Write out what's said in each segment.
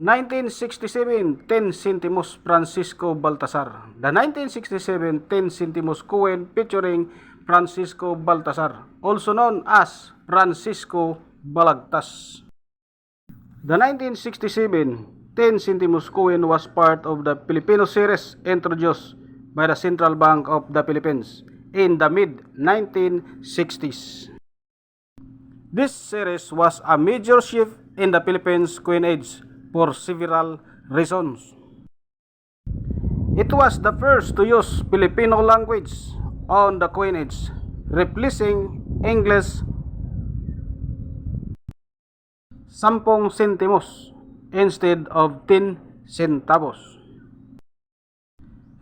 1967, 10 centimos Francisco Baltasar. The 1967 10 centimos coin featuring Francisco Baltasar, also known as Francisco Balagtas. The 1967 10 centimos coin was part of the Filipino series introduced by the Central Bank of the Philippines in the mid-1960s. This series was a major shift in the Philippines coinage for several reasons. It was the first to use Filipino language on the coinage, replacing English 10 centimos instead of 10 centavos.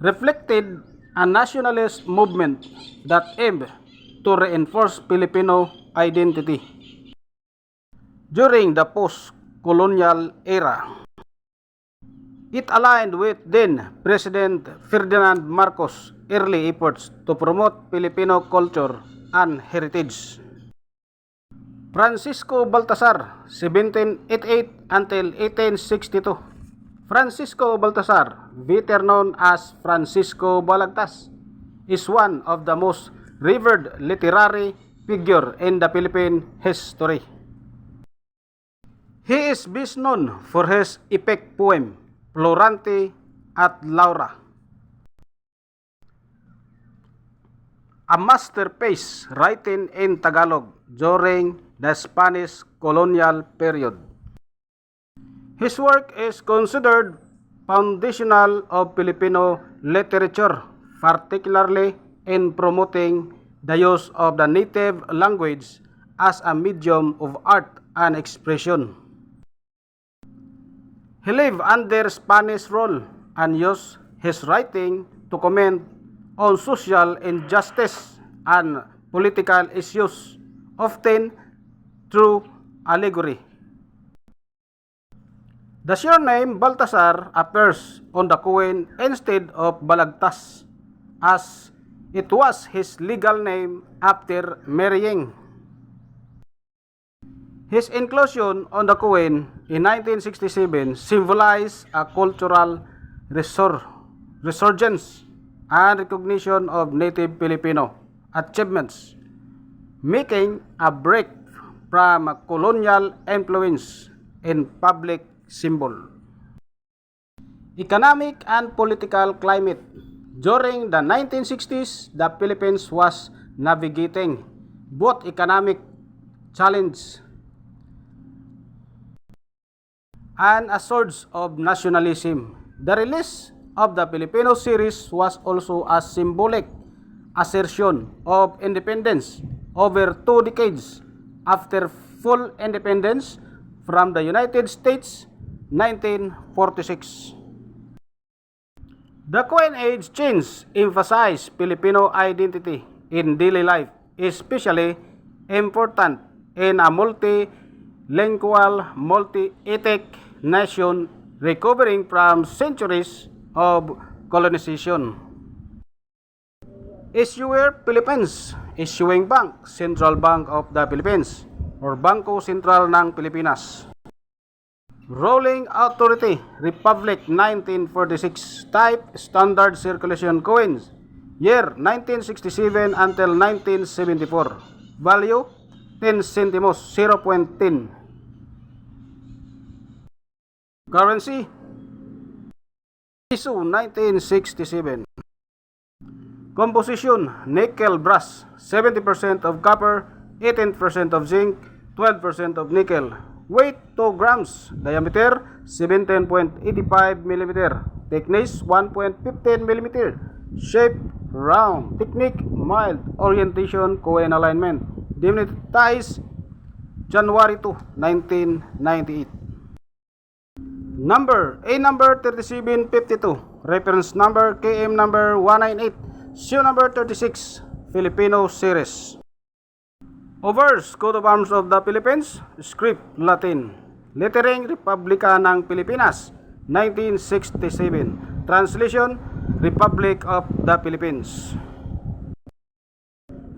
Reflected a nationalist movement that aimed to reinforce Filipino identity during the post-colonial era. It aligned with then President Ferdinand Marcos' early efforts to promote Filipino culture and heritage. Francisco Baltasar, 1788 until 1862. Francisco Baltasar, better known as Francisco Balagtas, is one of the most revered literary figure in the Philippine history. He is best known for his epic poem, Florante at Laura, a masterpiece written in Tagalog during the Spanish colonial period. His work is considered foundational of Filipino literature, particularly in promoting the use of the native language as a medium of art and expression. He lived under Spanish rule and used his writing to comment on social injustice and political issues, often through allegory. The surname Baltasar appears on the coin instead of Balagtas, as it was his legal name after marrying. His inclusion on the coin in 1967 symbolized a cultural resurgence and recognition of native Filipino achievements, making a break from a colonial influence in public symbol. Economic and political climate. During the 1960s, the Philippines was navigating both economic challenge and a surge of nationalism. The release of the Filipino series was also a symbolic assertion of independence over 2 decades after full independence from the United States, 1946. The coinage change emphasized Filipino identity in daily life, especially important in a multilingual, multi-ethnic nation recovering from centuries of colonization. Issuer Philippines, Issuing Bank, Central Bank of the Philippines, or Bangko Sentral ng Pilipinas. Rolling Authority, Republic 1946, Type Standard Circulation Coins, year 1967 until 1974, value 10 centimos, 0.10. Currency, Peso 1967. Composition, nickel brass, 70% of copper, 18% of zinc, 12% of nickel. Weight 2 grams, diameter 17.85 mm, thickness 1.15 mm, shape round, technique mild, orientation coin alignment, demonetized January 2, 1998. Number, A number 3752, reference number KM number 198, SIO number 36, Filipino series. Overs, Coat of Arms of the Philippines, script Latin. Lettering, Republika ng Pilipinas, 1967. Translation, Republic of the Philippines.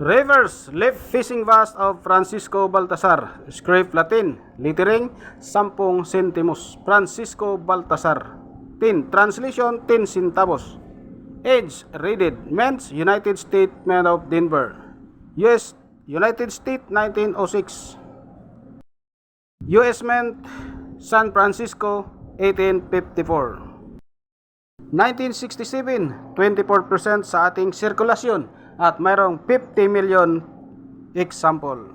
Reverse Leaf Fishing Vase of Francisco Baltasar. Script Latin. Lettering 10 centimos. Francisco Baltasar. 10. Translation 10 centavos. Age readed. Meant United States, made of Denver. US United States 1906. US Mint San Francisco 1854. 1967, 24% sa ating sirkulasyon at mayroong 50 million example.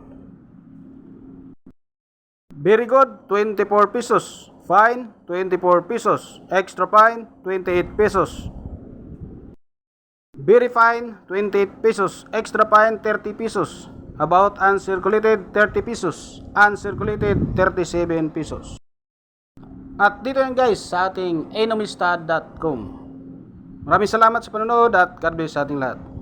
Very good, 24 pesos. Fine, 24 pesos. Extra fine, 28 pesos. Very fine, 28 pesos. Extra fine, 30 pesos. About uncirculated, 30 pesos. Uncirculated, 37 pesos. At dito yan guys sa ating enomista.com. Maraming salamat sa panonood at God bless sa ating lahat.